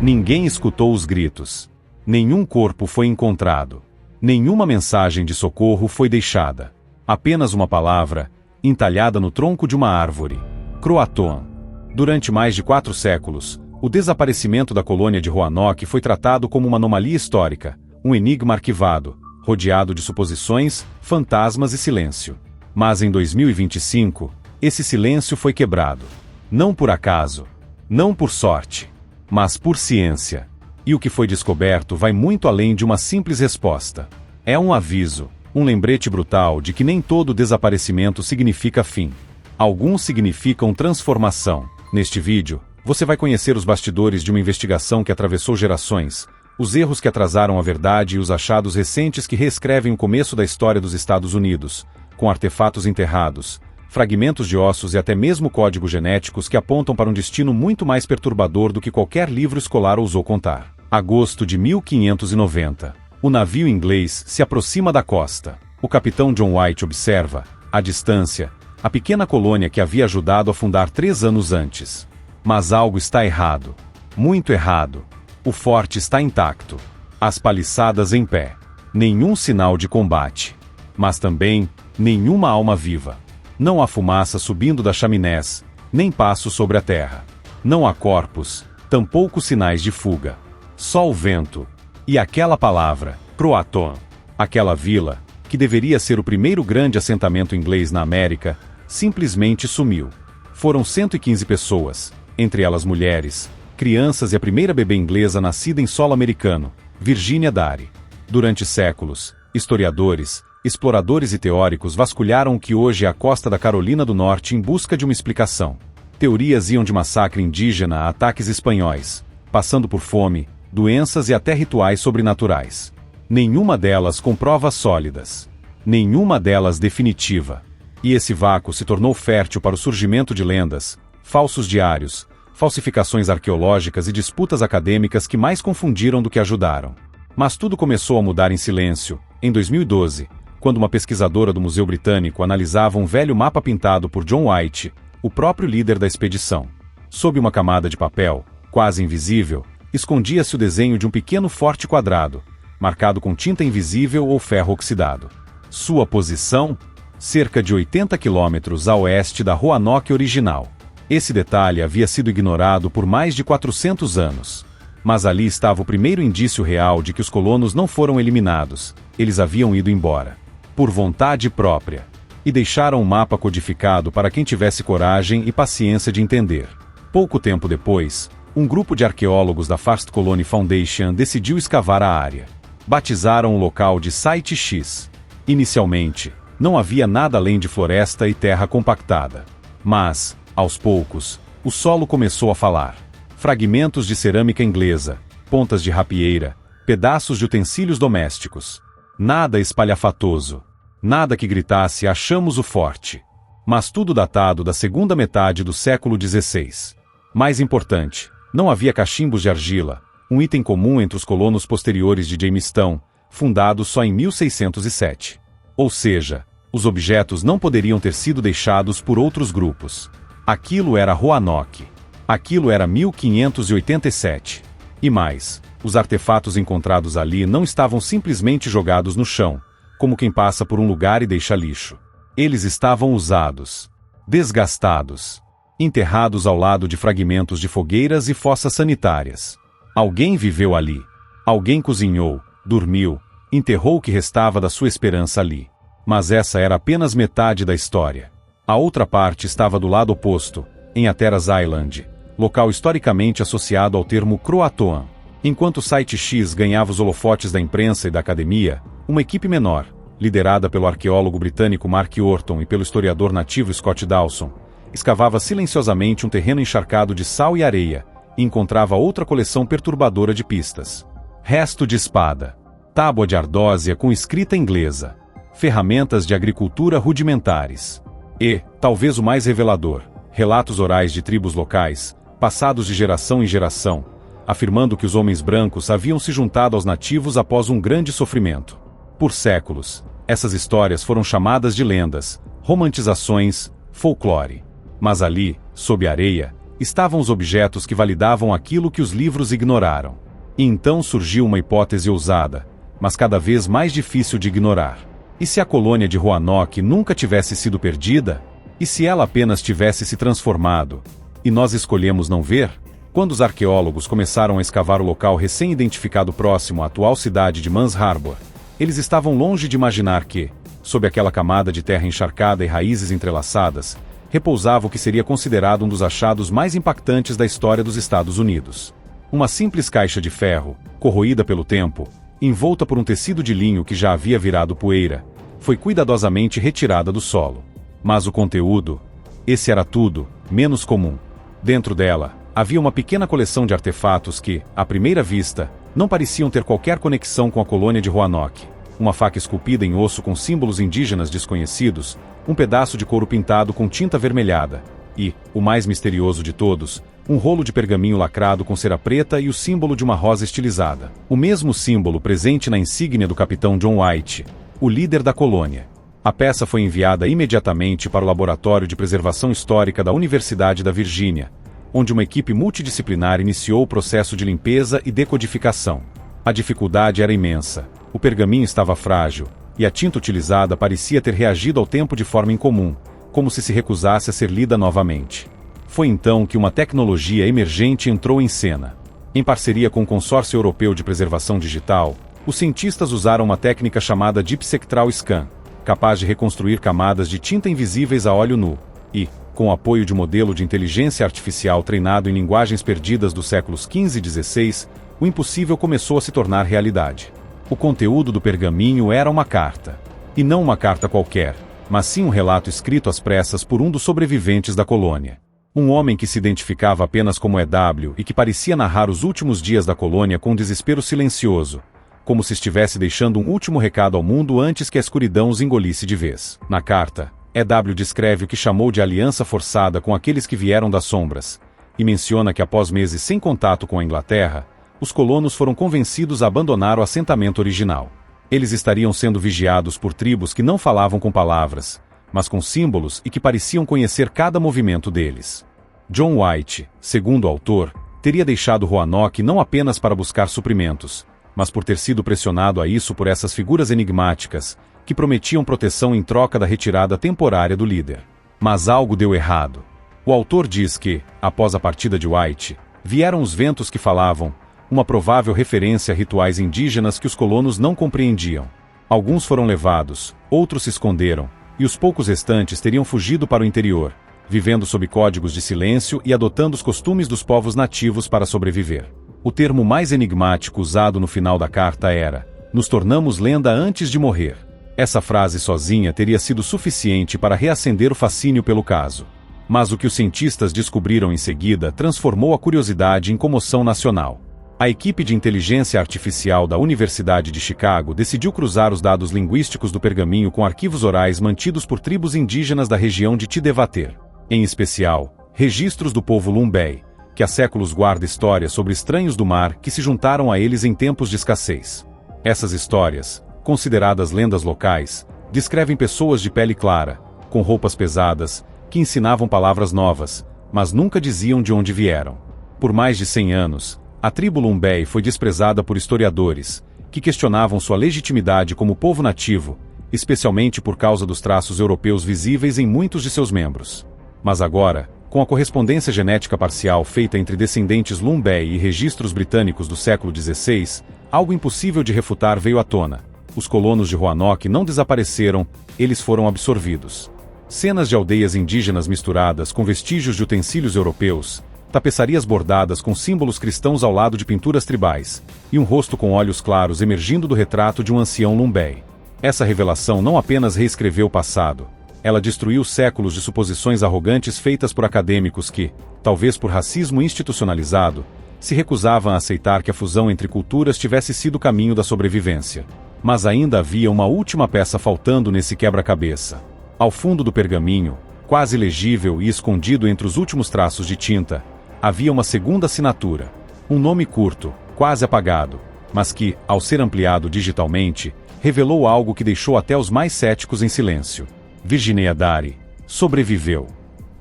Ninguém escutou os gritos. Nenhum corpo foi encontrado. Nenhuma mensagem de socorro foi deixada. Apenas uma palavra, entalhada no tronco de uma árvore: Croatoan. Durante mais de 4 séculos, o desaparecimento da colônia de Roanoke foi tratado como uma anomalia histórica, um enigma arquivado, rodeado de suposições, fantasmas e silêncio. Mas em 2025, esse silêncio foi quebrado. Não por acaso, não por sorte, mas por ciência. E o que foi descoberto vai muito além de uma simples resposta. É um aviso, um lembrete brutal de que nem todo desaparecimento significa fim. Alguns significam transformação. Neste vídeo, você vai conhecer os bastidores de uma investigação que atravessou gerações, os erros que atrasaram a verdade e os achados recentes que reescrevem o começo da história dos Estados Unidos, com artefatos enterrados, fragmentos de ossos e até mesmo códigos genéticos que apontam para um destino muito mais perturbador do que qualquer livro escolar ousou contar. Agosto de 1590. O navio inglês se aproxima da costa. O capitão John White observa, à distância, a pequena colônia que havia ajudado a fundar 3 anos antes. Mas algo está errado. Muito errado. O forte está intacto. As paliçadas em pé. Nenhum sinal de combate. Mas também, nenhuma alma viva. Não há fumaça subindo das chaminés, nem passos sobre a terra. Não há corpos, tampouco sinais de fuga. Só o vento. E aquela palavra, Croatoan. Aquela vila, que deveria ser o primeiro grande assentamento inglês na América, simplesmente sumiu. Foram 115 pessoas, entre elas mulheres, crianças e a primeira bebê inglesa nascida em solo americano, Virginia Dare. Durante séculos, historiadores, exploradores e teóricos vasculharam o que hoje é a costa da Carolina do Norte em busca de uma explicação. Teorias iam de massacre indígena a ataques espanhóis, passando por fome, doenças e até rituais sobrenaturais. Nenhuma delas com provas sólidas. Nenhuma delas definitiva. E esse vácuo se tornou fértil para o surgimento de lendas, falsos diários, falsificações arqueológicas e disputas acadêmicas que mais confundiram do que ajudaram. Mas tudo começou a mudar em silêncio, em 2012, quando uma pesquisadora do Museu Britânico analisava um velho mapa pintado por John White, o próprio líder da expedição. Sob uma camada de papel, quase invisível, escondia-se o desenho de um pequeno forte quadrado, marcado com tinta invisível ou ferro oxidado. Sua posição? Cerca de 80 quilômetros a oeste da Roanoke original. Esse detalhe havia sido ignorado por mais de 400 anos. Mas ali estava o primeiro indício real de que os colonos não foram eliminados, eles haviam ido embora. Por vontade própria. E deixaram o mapa codificado para quem tivesse coragem e paciência de entender. Pouco tempo depois, um grupo de arqueólogos da First Colony Foundation decidiu escavar a área. Batizaram o local de Site X. Inicialmente, não havia nada além de floresta e terra compactada. Mas, aos poucos, o solo começou a falar. Fragmentos de cerâmica inglesa, pontas de rapieira, pedaços de utensílios domésticos. Nada espalhafatoso. Nada que gritasse "achamos o forte". Mas tudo datado da segunda metade do século XVI. Mais importante, não havia cachimbos de argila, um item comum entre os colonos posteriores de Jamestown, fundado só em 1607. Ou seja, os objetos não poderiam ter sido deixados por outros grupos. Aquilo era Roanoke. Aquilo era 1587. E mais, os artefatos encontrados ali não estavam simplesmente jogados no chão, como quem passa por um lugar e deixa lixo. Eles estavam usados, desgastados, enterrados ao lado de fragmentos de fogueiras e fossas sanitárias. Alguém viveu ali. Alguém cozinhou, dormiu, enterrou o que restava da sua esperança ali. Mas essa era apenas metade da história. A outra parte estava do lado oposto, em Hatteras Island, local historicamente associado ao termo Croatoan. Enquanto o Site X ganhava os holofotes da imprensa e da academia, uma equipe menor, liderada pelo arqueólogo britânico Mark Orton e pelo historiador nativo Scott Dawson, escavava silenciosamente um terreno encharcado de sal e areia, e encontrava outra coleção perturbadora de pistas. Resto de espada. Tábua de ardósia com escrita inglesa. Ferramentas de agricultura rudimentares. E, talvez o mais revelador, relatos orais de tribos locais, passados de geração em geração, afirmando que os homens brancos haviam se juntado aos nativos após um grande sofrimento. Por séculos, essas histórias foram chamadas de lendas, romantizações, folclore. Mas ali, sob a areia, estavam os objetos que validavam aquilo que os livros ignoraram. E então surgiu uma hipótese ousada, mas cada vez mais difícil de ignorar. E se a colônia de Roanoke nunca tivesse sido perdida? E se ela apenas tivesse se transformado? E nós escolhemos não ver? Quando os arqueólogos começaram a escavar o local recém-identificado próximo à atual cidade de Mans Harbor, eles estavam longe de imaginar que, sob aquela camada de terra encharcada e raízes entrelaçadas, repousava o que seria considerado um dos achados mais impactantes da história dos Estados Unidos. Uma simples caixa de ferro, corroída pelo tempo, envolta por um tecido de linho que já havia virado poeira, foi cuidadosamente retirada do solo. Mas o conteúdo, esse era tudo, menos comum. Dentro dela, havia uma pequena coleção de artefatos que, à primeira vista, não pareciam ter qualquer conexão com a colônia de Roanoke. Uma faca esculpida em osso com símbolos indígenas desconhecidos, um pedaço de couro pintado com tinta avermelhada, e, o mais misterioso de todos, um rolo de pergaminho lacrado com cera preta e o símbolo de uma rosa estilizada. O mesmo símbolo presente na insígnia do capitão John White, o líder da colônia. A peça foi enviada imediatamente para o Laboratório de Preservação Histórica da Universidade da Virgínia, onde uma equipe multidisciplinar iniciou o processo de limpeza e decodificação. A dificuldade era imensa. O pergaminho estava frágil, e a tinta utilizada parecia ter reagido ao tempo de forma incomum, como se recusasse a ser lida novamente. Foi então que uma tecnologia emergente entrou em cena. Em parceria com o Consórcio Europeu de Preservação Digital, os cientistas usaram uma técnica chamada Deep Spectral Scan, capaz de reconstruir camadas de tinta invisíveis a olho nu, e, com o apoio de um modelo de inteligência artificial treinado em linguagens perdidas dos séculos XV e XVI, o impossível começou a se tornar realidade. O conteúdo do pergaminho era uma carta. E não uma carta qualquer, mas sim um relato escrito às pressas por um dos sobreviventes da colônia. Um homem que se identificava apenas como EW e que parecia narrar os últimos dias da colônia com um desespero silencioso, como se estivesse deixando um último recado ao mundo antes que a escuridão os engolisse de vez. Na carta, EW descreve o que chamou de aliança forçada com aqueles que vieram das sombras, e menciona que após meses sem contato com a Inglaterra, os colonos foram convencidos a abandonar o assentamento original. Eles estariam sendo vigiados por tribos que não falavam com palavras, mas com símbolos e que pareciam conhecer cada movimento deles. John White, segundo o autor, teria deixado Roanoke não apenas para buscar suprimentos, mas por ter sido pressionado a isso por essas figuras enigmáticas, que prometiam proteção em troca da retirada temporária do líder. Mas algo deu errado. O autor diz que, após a partida de White, vieram os ventos que falavam, uma provável referência a rituais indígenas que os colonos não compreendiam. Alguns foram levados, outros se esconderam, e os poucos restantes teriam fugido para o interior, vivendo sob códigos de silêncio e adotando os costumes dos povos nativos para sobreviver. O termo mais enigmático usado no final da carta era: "Nos tornamos lenda antes de morrer." Essa frase sozinha teria sido suficiente para reacender o fascínio pelo caso. Mas o que os cientistas descobriram em seguida transformou a curiosidade em comoção nacional. A equipe de inteligência artificial da Universidade de Chicago decidiu cruzar os dados linguísticos do pergaminho com arquivos orais mantidos por tribos indígenas da região de Tidewater. Em especial, registros do povo Lumbei, que há séculos guarda histórias sobre estranhos do mar que se juntaram a eles em tempos de escassez. Essas histórias, consideradas lendas locais, descrevem pessoas de pele clara, com roupas pesadas, que ensinavam palavras novas, mas nunca diziam de onde vieram. Por mais de 100 anos, a tribo Lumbei foi desprezada por historiadores, que questionavam sua legitimidade como povo nativo, especialmente por causa dos traços europeus visíveis em muitos de seus membros. Mas agora, com a correspondência genética parcial feita entre descendentes Lumbei e registros britânicos do século XVI, algo impossível de refutar veio à tona. Os colonos de Roanoke não desapareceram, eles foram absorvidos. Cenas de aldeias indígenas misturadas com vestígios de utensílios europeus, tapeçarias bordadas com símbolos cristãos ao lado de pinturas tribais, e um rosto com olhos claros emergindo do retrato de um ancião Lumbei. Essa revelação não apenas reescreveu o passado, ela destruiu séculos de suposições arrogantes feitas por acadêmicos que, talvez por racismo institucionalizado, se recusavam a aceitar que a fusão entre culturas tivesse sido o caminho da sobrevivência. Mas ainda havia uma última peça faltando nesse quebra-cabeça. Ao fundo do pergaminho, quase legível e escondido entre os últimos traços de tinta, havia uma segunda assinatura. Um nome curto, quase apagado, mas que, ao ser ampliado digitalmente, revelou algo que deixou até os mais céticos em silêncio. Virginia Dare sobreviveu.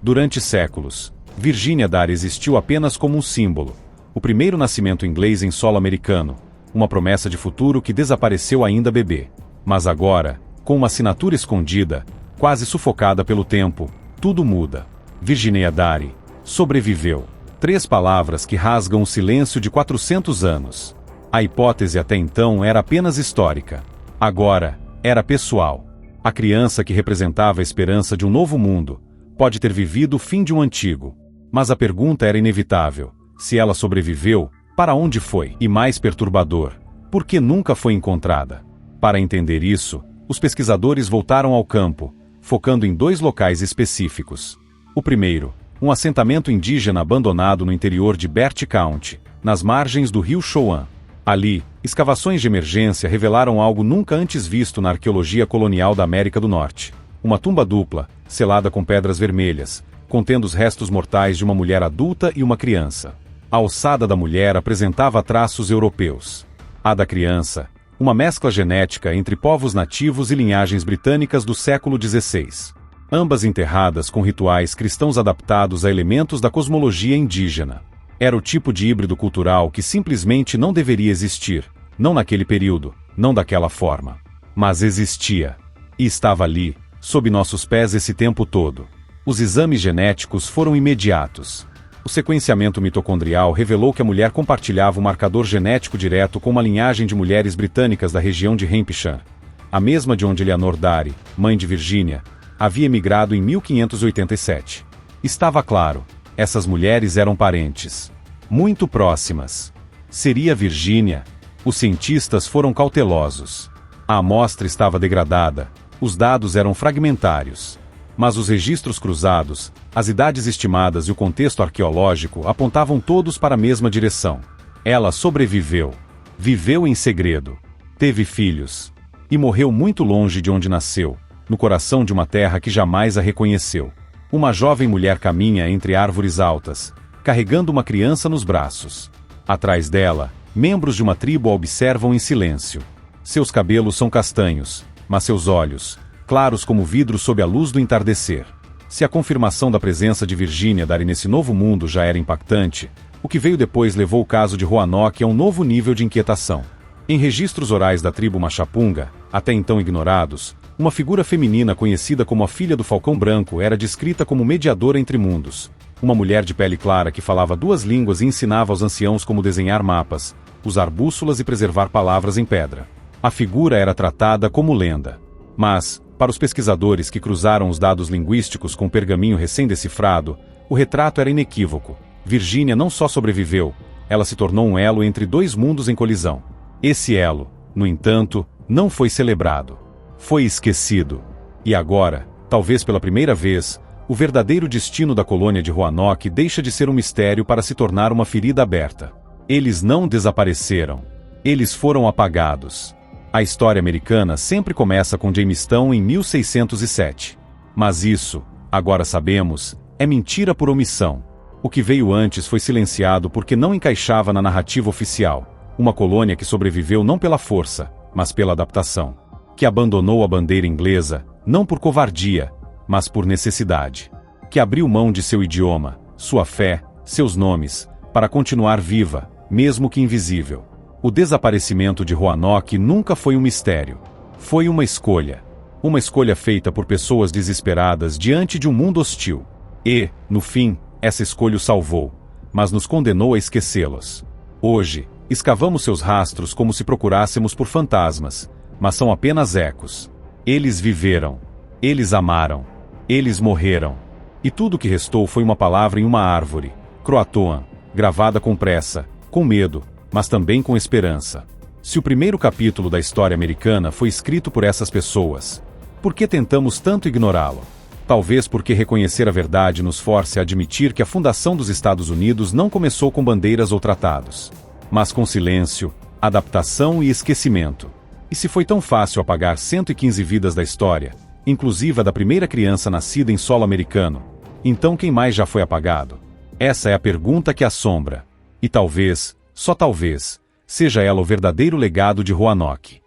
Durante séculos, Virginia Dare existiu apenas como um símbolo, o primeiro nascimento inglês em solo americano, uma promessa de futuro que desapareceu ainda bebê. Mas agora, com uma assinatura escondida, quase sufocada pelo tempo, tudo muda. Virginia Dare sobreviveu. 3 palavras que rasgam o silêncio de 400 anos. A hipótese até então era apenas histórica. Agora, era pessoal. A criança que representava a esperança de um novo mundo pode ter vivido o fim de um antigo. Mas a pergunta era inevitável. Se ela sobreviveu, para onde foi? E mais perturbador, por que nunca foi encontrada? Para entender isso, os pesquisadores voltaram ao campo, focando em 2 locais específicos. O primeiro, um assentamento indígena abandonado no interior de Bertie County, nas margens do rio Chowan. Ali, escavações de emergência revelaram algo nunca antes visto na arqueologia colonial da América do Norte. Uma tumba dupla, selada com pedras vermelhas, contendo os restos mortais de uma mulher adulta e uma criança. A ossada da mulher apresentava traços europeus. A da criança, uma mescla genética entre povos nativos e linhagens britânicas do século XVI. Ambas enterradas com rituais cristãos adaptados a elementos da cosmologia indígena. Era o tipo de híbrido cultural que simplesmente não deveria existir, não naquele período, não daquela forma. Mas existia. E estava ali, sob nossos pés esse tempo todo. Os exames genéticos foram imediatos. O sequenciamento mitocondrial revelou que a mulher compartilhava um marcador genético direto com uma linhagem de mulheres britânicas da região de Hampshire, a mesma de onde Eleanor Dare, mãe de Virginia, havia emigrado em 1587. Estava claro, essas mulheres eram parentes. Muito próximas. Seria Virginia? Os cientistas foram cautelosos. A amostra estava degradada, os dados eram fragmentários. Mas os registros cruzados, as idades estimadas e o contexto arqueológico apontavam todos para a mesma direção. Ela sobreviveu. Viveu em segredo. Teve filhos. E morreu muito longe de onde nasceu, no coração de uma terra que jamais a reconheceu. Uma jovem mulher caminha entre árvores altas, carregando uma criança nos braços. Atrás dela, membros de uma tribo a observam em silêncio. Seus cabelos são castanhos, mas seus olhos, claros como vidro sob a luz do entardecer. Se a confirmação da presença de Virginia Dare nesse novo mundo já era impactante, o que veio depois levou o caso de Roanoke a um novo nível de inquietação. Em registros orais da tribo Machapunga, até então ignorados, uma figura feminina conhecida como a filha do Falcão Branco era descrita como mediadora entre mundos. Uma mulher de pele clara que falava 2 línguas e ensinava aos anciãos como desenhar mapas, usar bússolas e preservar palavras em pedra. A figura era tratada como lenda. Mas, para os pesquisadores que cruzaram os dados linguísticos com o pergaminho recém-decifrado, o retrato era inequívoco. Virginia não só sobreviveu, ela se tornou um elo entre 2 mundos em colisão. Esse elo, no entanto, não foi celebrado. Foi esquecido. E agora, talvez pela primeira vez, o verdadeiro destino da colônia de Roanoke deixa de ser um mistério para se tornar uma ferida aberta. Eles não desapareceram. Eles foram apagados. A história americana sempre começa com Jamestown em 1607. Mas isso, agora sabemos, é mentira por omissão. O que veio antes foi silenciado porque não encaixava na narrativa oficial. Uma colônia que sobreviveu não pela força, mas pela adaptação. Que abandonou a bandeira inglesa, não por covardia, mas por necessidade. Que abriu mão de seu idioma, sua fé, seus nomes, para continuar viva, mesmo que invisível. O desaparecimento de Roanoke nunca foi um mistério. Foi uma escolha. Uma escolha feita por pessoas desesperadas diante de um mundo hostil. E, no fim, essa escolha os salvou, mas nos condenou a esquecê-los. Hoje, escavamos seus rastros como se procurássemos por fantasmas, mas são apenas ecos. Eles viveram. Eles amaram. Eles morreram. E tudo o que restou foi uma palavra em uma árvore, Croatoan, gravada com pressa, com medo, mas também com esperança. Se o primeiro capítulo da história americana foi escrito por essas pessoas, por que tentamos tanto ignorá-lo? Talvez porque reconhecer a verdade nos force a admitir que a fundação dos Estados Unidos não começou com bandeiras ou tratados, mas com silêncio, adaptação e esquecimento. E se foi tão fácil apagar 115 vidas da história, inclusive a da primeira criança nascida em solo americano, então quem mais já foi apagado? Essa é a pergunta que assombra. E talvez, só talvez, seja ela o verdadeiro legado de Roanoke.